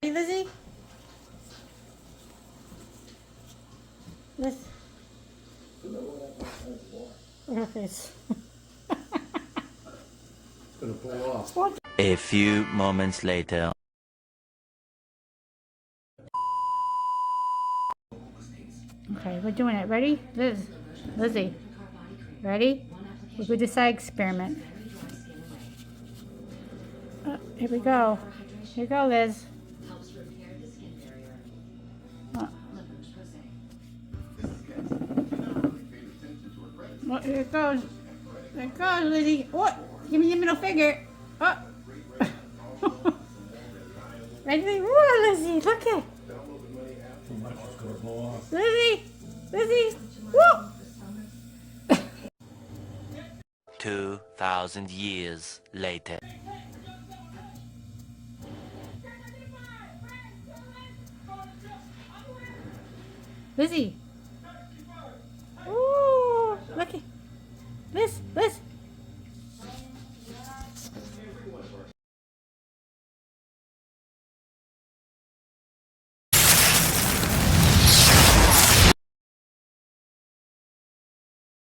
Hey, Lizzie? Liz. Her face. Gonna pull off. What? A few moments later. Okay, we're doing it. Ready? Lizzie. Ready? We're going to decide experiment. Here we go. Here you go, Liz. Well, here it goes. There it goes, Lizzie. What? Give me the middle finger. Oh. Ready? Whoa, Lizzie, look at. Too much is gonna blow off. Lizzie. Lizzie. Whoa. 2,000 years later. Lizzie.